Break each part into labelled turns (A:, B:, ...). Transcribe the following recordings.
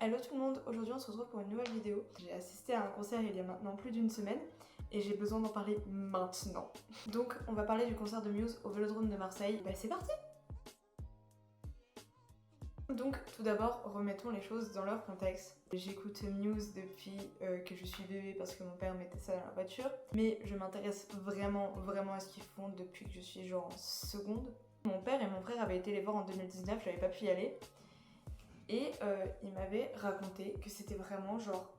A: Hello tout le monde, aujourd'hui on se retrouve pour une nouvelle vidéo. J'ai assisté à un concert il y a maintenant plus d'une semaine et j'ai besoin d'en parler maintenant. Donc on va parler du concert de Muse au Vélodrome de Marseille. Bah c'est parti! Donc tout d'abord remettons les choses dans leur contexte. J'écoute Muse depuis que je suis bébé parce que mon père mettait ça dans la voiture. Mais je m'intéresse vraiment à ce qu'ils font depuis que je suis genre en seconde. Mon père et mon frère avaient été les voir en 2019, j'avais pas pu y aller. Et il m'avait raconté que c'était vraiment genre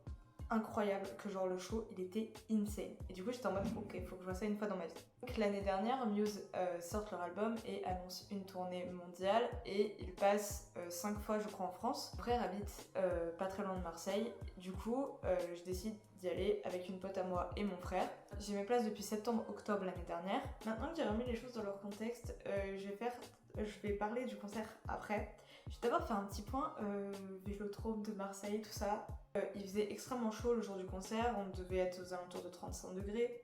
A: incroyable, que genre le show il était insane. Et du coup j'étais en mode ok, faut que je vois ça une fois dans ma vie. Donc l'année dernière, Muse sortent leur album et annoncent une tournée mondiale et ils passent 5 fois je crois en France. Mon frère habite pas très loin de Marseille, du coup je décide d'y aller avec une pote à moi et mon frère. J'ai mes places depuis septembre-octobre l'année dernière. Maintenant que j'ai remis les choses dans leur contexte, je vais parler du concert après. Je vais d'abord faire un petit point Vélodrome de Marseille, tout ça. Il faisait extrêmement chaud le jour du concert, on devait être aux alentours de 35 degrés.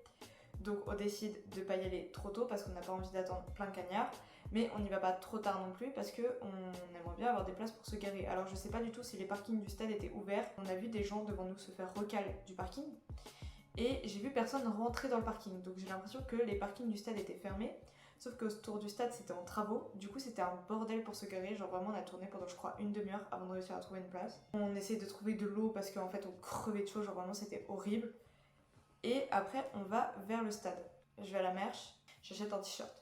A: Donc on décide de pas y aller trop tôt parce qu'on n'a pas envie d'attendre plein cagnard. Mais on n'y va pas trop tard non plus parce qu'on aimerait bien avoir des places pour se garer. Alors je sais pas du tout si les parkings du stade étaient ouverts. On a vu des gens devant nous se faire recaler du parking. Et j'ai vu personne rentrer dans le parking. Donc j'ai l'impression que les parkings du stade étaient fermés. Sauf qu'autour du stade c'était en travaux, du coup c'était un bordel pour se garer, genre vraiment on a tourné pendant je crois une demi-heure avant de réussir à trouver une place. On essayait de trouver de l'eau parce qu'en fait on crevait de chaud, genre vraiment c'était horrible. Et après on va vers le stade. Je vais à la Merche, j'achète un t-shirt.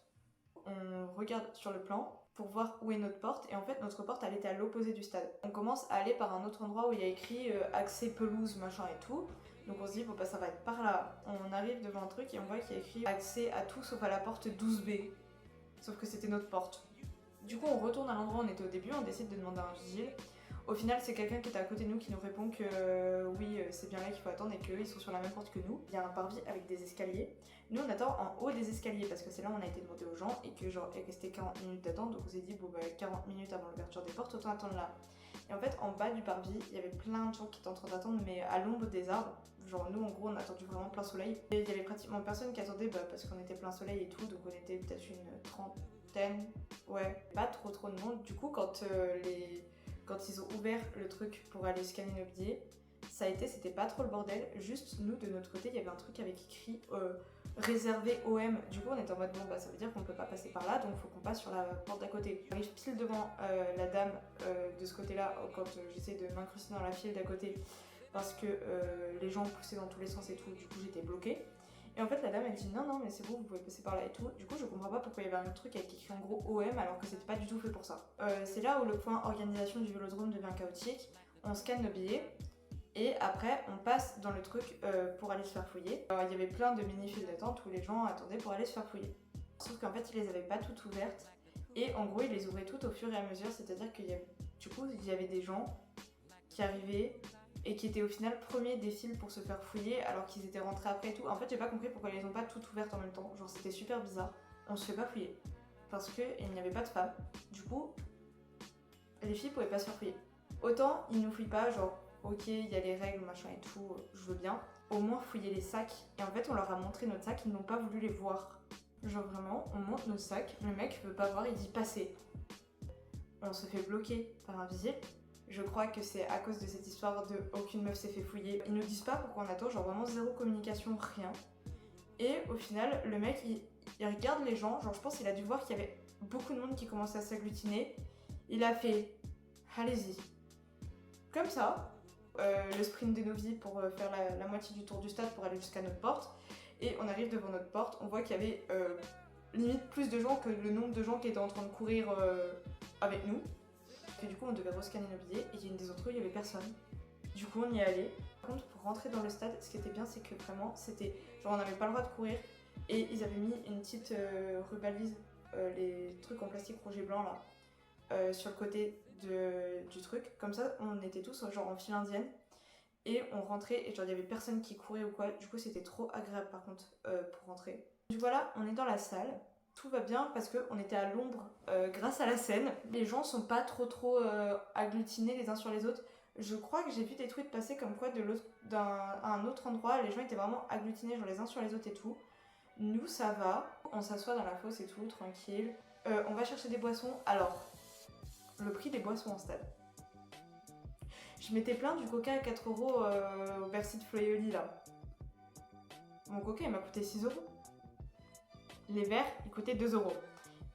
A: On regarde sur le plan pour voir où est notre porte et en fait notre porte elle était à l'opposé du stade. On commence à aller par un autre endroit où il y a écrit accès pelouse machin et tout. Donc on se dit bon bah ça va être par là. On arrive devant un truc et on voit qu'il y a écrit accès à tout sauf à la porte 12B. Sauf que c'était notre porte. Du coup on retourne à l'endroit où on était au début, on décide de demander à un vigile. Au final c'est quelqu'un qui était à côté de nous qui nous répond que oui c'est bien là qu'il faut attendre et qu'ils sont sur la même porte que nous. Il y a un parvis avec des escaliers. Nous on attend en haut des escaliers parce que c'est là où on a été demandé aux gens et que genre il restait 40 minutes d'attente. Donc on s'est dit bon bah 40 minutes avant l'ouverture des portes autant attendre là. Et en fait en bas du parvis il y avait plein de gens qui étaient en train d'attendre mais à l'ombre des arbres. Genre nous en gros on a attendu vraiment plein soleil. Et il y avait pratiquement personne qui attendait parce qu'on était plein soleil et tout. Donc on était peut-être une trentaine. Ouais, pas trop de monde. Du coup quand ils ont ouvert le truc pour aller scanner nos billets, c'était pas trop le bordel. Juste nous de notre côté il y avait un truc avec écrit réservé OM. Du coup on était en mode bon bah ça veut dire qu'on peut pas passer par là donc faut qu'on passe sur la porte d'à côté. J'arrive pile devant la dame de ce côté là quand j'essaie de m'incruster dans la file d'à côté parce que les gens poussaient dans tous les sens et tout, du coup j'étais bloquée. Et en fait la dame elle dit non mais c'est bon vous pouvez passer par là et tout. Du coup je comprends pas pourquoi il y avait un truc avec écrit en gros OM alors que c'était pas du tout fait pour ça. C'est là où le point organisation du Vélodrome devient chaotique. On scanne nos billets et après on passe dans le truc pour aller se faire fouiller. Alors, il y avait plein de mini files d'attente où les gens attendaient pour aller se faire fouiller. Sauf qu'en fait ils les avaient pas toutes ouvertes et en gros ils les ouvraient toutes au fur et à mesure, c'est-à-dire qu'il y avait des gens qui arrivaient et qui étaient au final premiers des files pour se faire fouiller alors qu'ils étaient rentrés après et tout. En fait j'ai pas compris pourquoi ils les ont pas toutes ouvertes en même temps, genre c'était super bizarre. On se fait pas fouiller parce qu'il n'y avait pas de femmes, du coup les filles pouvaient pas se faire fouiller. Autant ils nous fouillent pas, genre ok il y a les règles machin et tout, je veux bien, au moins fouiller les sacs. Et en fait on leur a montré notre sac, ils n'ont pas voulu les voir. Genre vraiment on monte nos sacs, le mec veut pas voir, il dit passer. On se fait bloquer par un vigile. Je crois que c'est à cause de cette histoire de aucune meuf s'est fait fouiller. Ils nous disent pas pourquoi on attend, genre vraiment zéro communication, rien. Et au final, le mec, il regarde les gens, genre je pense qu'il a dû voir qu'il y avait beaucoup de monde qui commençait à s'agglutiner. Il a fait « allez-y ». Comme ça, le sprint de nos vies pour faire la moitié du tour du stade pour aller jusqu'à notre porte. Et on arrive devant notre porte, on voit qu'il y avait limite plus de gens que le nombre de gens qui étaient en train de courir avec nous. Et du coup on devait rescanner nos billets et il y a une des autres rues, il y avait personne. Du coup on y est allé. Par contre pour rentrer dans le stade, ce qui était bien c'est que vraiment c'était genre on n'avait pas le droit de courir et ils avaient mis une petite rubalise, les trucs en plastique rouge et blanc là, sur le côté du truc. Comme ça on était tous genre en file indienne et on rentrait et genre il y avait personne qui courait ou quoi. Du coup c'était trop agréable par contre pour rentrer. Du coup voilà, on est dans la salle. Tout va bien parce qu'on était à l'ombre grâce à la scène. Les gens sont pas trop agglutinés les uns sur les autres. Je crois que j'ai vu des tweets passer comme quoi à un autre endroit, les gens étaient vraiment agglutinés genre les uns sur les autres et tout. Nous ça va, on s'assoit dans la fosse et tout, tranquille. On va chercher des boissons. Alors, le prix des boissons en stade. Je Je m'étais plaint du coca à 4 € au Bercy de Floyoli là. Mon coca il m'a coûté 6 €. Les verres ils coûtaient 2 €.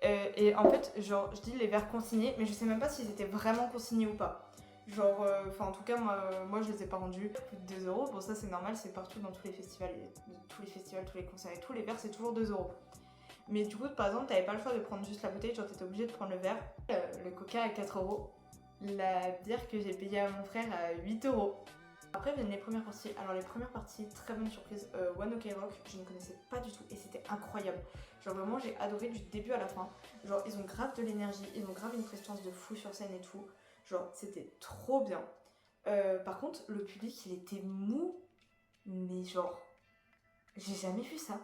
A: Et en fait, genre, je dis les verres consignés, mais je sais même pas s'ils étaient vraiment consignés ou pas. Genre, en tout cas, moi je les ai pas rendus. Plus de 2 €. Bon, ça c'est normal, c'est partout dans tous les festivals, tous les concerts et tout. Les verres c'est toujours 2 €. Mais du coup, par exemple, t'avais pas le choix de prendre juste la bouteille, genre t'étais obligé de prendre le verre. Le coca à 4 €. La bière que j'ai payée à mon frère à 8 €. Après viennent les premières parties. Alors les premières parties, très bonne surprise. One Ok Rock, je ne connaissais pas du tout et c'était incroyable. Genre vraiment j'ai adoré du début à la fin. Genre ils ont grave de l'énergie, ils ont grave une prestance de fou sur scène et tout. Genre c'était trop bien. Par contre le public il était mou, mais genre j'ai jamais vu ça.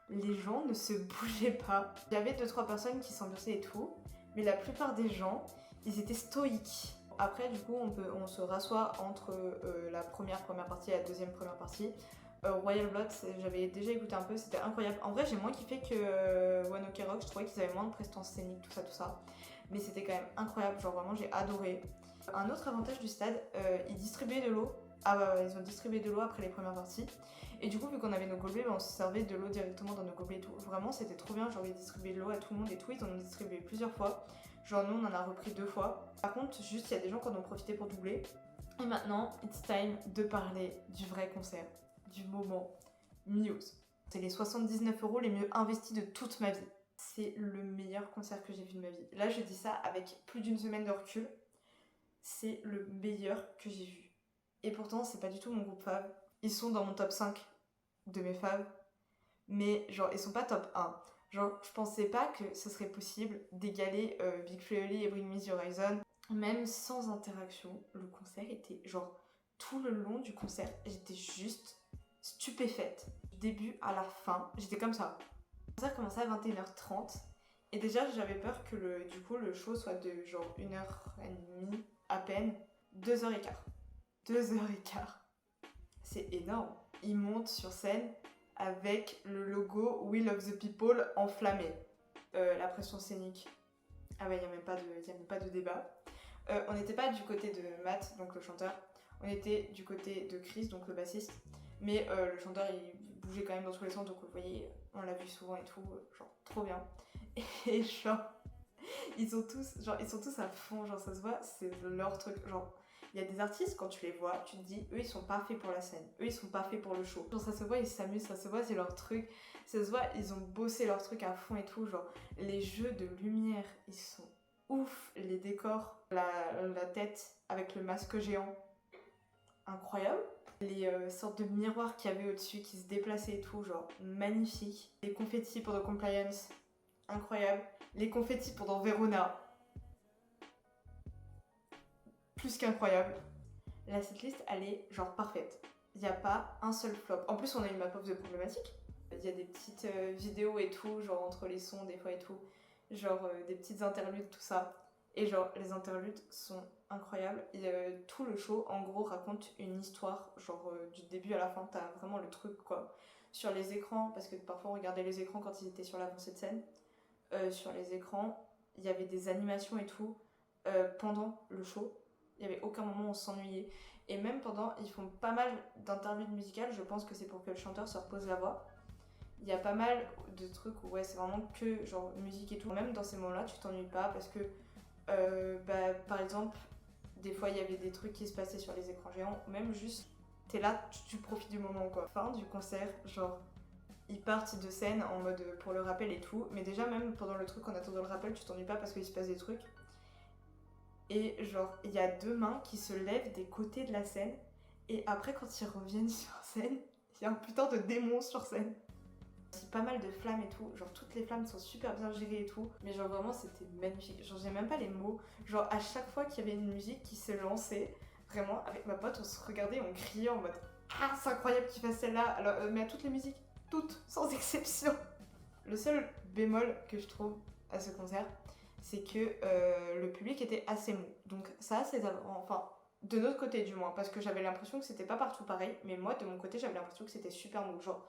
A: Les gens ne se bougeaient pas. Il y avait 2-3 personnes qui s'ambiançaient et tout, mais la plupart des gens ils étaient stoïques. Après, du coup, on se rassoit entre la première partie et la deuxième première partie. Royal Blood, j'avais déjà écouté un peu, c'était incroyable. En vrai, j'ai moins kiffé que One Ok Rock, je trouvais qu'ils avaient moins de prestance scénique, tout ça. Mais c'était quand même incroyable, genre vraiment, j'ai adoré. Un autre avantage du stade, ils distribuaient de l'eau. Ils ont distribué de l'eau après les premières parties. Et du coup, vu qu'on avait nos gobelets, on se servait de l'eau directement dans nos gobelets et tout. Vraiment, c'était trop bien, genre ils distribuaient de l'eau à tout le monde et tout. Ils en ont distribué plusieurs fois. Genre nous, on en a repris 2 fois. Par contre, juste, il y a des gens qui en ont profité pour doubler. Et maintenant, it's time de parler du vrai concert, du moment Muse. C'est les 79 € les mieux investis de toute ma vie. C'est le meilleur concert que j'ai vu de ma vie. Là, je dis ça avec plus d'une semaine de recul. C'est le meilleur que j'ai vu. Et pourtant, c'est pas du tout mon groupe fav. Ils sont dans mon top 5 de mes faves. Mais genre, ils sont pas top 1. Genre, je pensais pas que ce serait possible d'égaler Big Flo et Bring Me The Horizon. Même sans interaction, le concert était genre tout le long du concert, j'étais juste stupéfaite. Du début à la fin, j'étais comme ça. Le concert commençait à 21h30 et déjà j'avais peur que le show soit de genre 1h30 à peine, 2h15. 2h15. C'est énorme. Ils montent sur scène avec le logo We Love the People enflammé. La pression scénique. Ah ouais, il n'y a même pas de débat. On n'était pas du côté de Matt, donc le chanteur. On était du côté de Chris, donc le bassiste. Mais le chanteur, il bougeait quand même dans tous les sens, donc vous voyez, on l'a vu souvent et tout. Genre, trop bien. Et genre, ils sont tous à fond, genre ça se voit, c'est leur truc. Genre, il y a des artistes, quand tu les vois, tu te dis, eux ils sont pas faits pour la scène, eux ils sont pas faits pour le show. Genre ça se voit, ils s'amusent, ça se voit, c'est leur truc. Ça se voit, ils ont bossé leur truc à fond et tout. Genre, les jeux de lumière, ils sont ouf. Les décors, la tête avec le masque géant, incroyable. Les sortes de miroirs qu'il y avait au-dessus qui se déplaçaient et tout, genre magnifique. Les confettis pendant Compliance, incroyable. Les confettis pendant Verona, plus qu'incroyable. La setlist, elle est genre parfaite. Il n'y a pas un seul flop. En plus, on a une map-off de problématiques. Il y a des petites vidéos et tout, genre entre les sons des fois et tout. Genre des petites interludes, tout ça. Et genre, les interludes sont incroyables. Tout le show, en gros, raconte une histoire, genre du début à la fin. T'as vraiment le truc, quoi. Sur les écrans, parce que parfois on regardait les écrans quand ils étaient sur l'avancée de scène. Sur les écrans, il y avait des animations et tout pendant le show. Il n'y avait aucun moment où on s'ennuyait. Et même pendant, ils font pas mal d'interludes musicales. Je pense que c'est pour que le chanteur se repose la voix. Il y a pas mal de trucs où ouais, c'est vraiment que genre musique et tout. Même dans ces moments-là, tu t'ennuies pas parce que, par exemple, des fois il y avait des trucs qui se passaient sur les écrans géants. Même juste, t'es là, tu profites du moment quoi. Fin du concert, genre, ils partent de scène en mode pour le rappel et tout. Mais déjà, même pendant le truc en attendant le rappel, tu t'ennuies pas parce qu'il se passe des trucs. Et genre, il y a 2 mains qui se lèvent des côtés de la scène. Et après, quand ils reviennent sur scène, il y a un putain de démon sur scène. C'est pas mal de flammes et tout. Genre, toutes les flammes sont super bien gérées et tout. Mais genre, vraiment, c'était magnifique. Genre, j'ai même pas les mots. Genre, à chaque fois qu'il y avait une musique qui se lançait, vraiment, avec ma pote, on se regardait, on criait en mode ah, c'est incroyable qu'il fasse celle-là. Alors, mais à toutes les musiques, toutes, sans exception. Le seul bémol que je trouve à ce concert, c'est que le public était assez mou. Donc ça, c'est... Enfin, de notre côté du moins, parce que j'avais l'impression que c'était pas partout pareil, mais moi, de mon côté, j'avais l'impression que c'était super mou. Genre,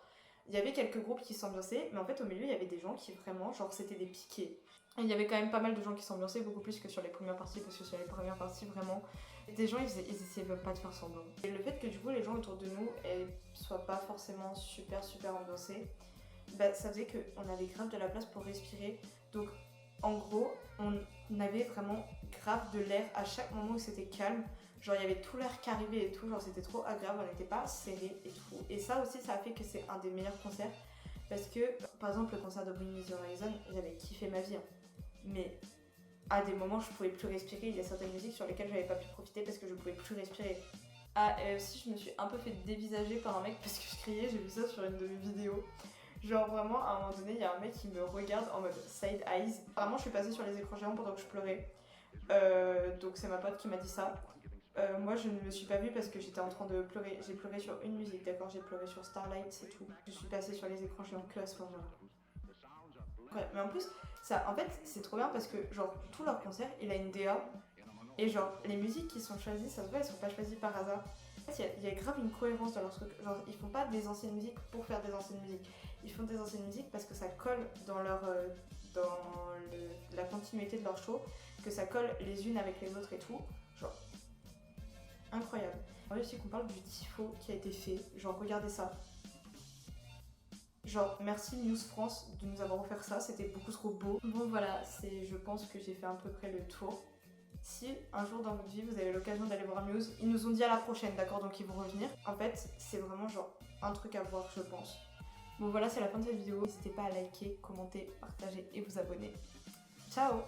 A: il y avait quelques groupes qui s'ambiançaient, mais en fait, au milieu, il y avait des gens qui vraiment, genre, c'était des piquets. Et il y avait quand même pas mal de gens qui s'ambiançaient, beaucoup plus que sur les premières parties, parce que sur les premières parties, vraiment, Des gens, ils essayaient même pas de faire semblant. Et le fait que du coup, les gens autour de nous, elles soient pas forcément super ambiancés, bah, ça faisait qu'on avait grave de la place pour respirer. Donc, en gros, on avait vraiment grave de l'air à chaque moment où c'était calme. Genre, il y avait tout l'air qui arrivait et tout, genre c'était trop agréable, on n'était pas serré et tout. Et ça aussi, ça a fait que c'est un des meilleurs concerts. Parce que, par exemple, le concert de Bring Me The Horizon, j'avais kiffé ma vie. Hein. Mais à des moments, je pouvais plus respirer. Il y a certaines musiques sur lesquelles j'avais pas pu profiter parce que je pouvais plus respirer. Ah, et aussi, je me suis un peu fait dévisager par un mec parce que je criais, j'ai vu ça sur une de mes vidéos. Genre vraiment, à un moment donné, il y a un mec qui me regarde en mode side eyes. Vraiment, je suis passée sur les écrans géants pendant que je pleurais. Donc c'est ma pote qui m'a dit ça. Moi, je ne me suis pas vue parce que j'étais en train de pleurer. J'ai pleuré sur une musique, d'accord. J'ai pleuré sur Starlight, c'est tout. Je suis passée sur les écrans géants que à ce moment-là. Ouais, mais en plus, ça, en fait, c'est trop bien parce que genre tout leur concert, il a une DA. Et genre, les musiques qui sont choisies, ça se voit, elles sont pas choisies par hasard. En fait, il y a grave une cohérence dans leur truc. Genre, ils font pas des anciennes musiques pour faire des anciennes musiques. Ils font des anciennes musiques parce que ça colle dans la continuité de leur show, que ça colle les unes avec les autres et tout. Genre, incroyable. J'ai aussi qu'on parle du tifo qui a été fait. Genre, regardez ça. Genre, merci News France de nous avoir offert ça, c'était beaucoup trop beau. Bon voilà, je pense que j'ai fait à peu près le tour. Si un jour dans votre vie vous avez l'occasion d'aller voir Muse, ils nous ont dit à la prochaine, d'accord, donc ils vont revenir. En fait, c'est vraiment genre un truc à voir, je pense. Bon voilà, c'est la fin de cette vidéo. N'hésitez pas à liker, commenter, partager et vous abonner. Ciao!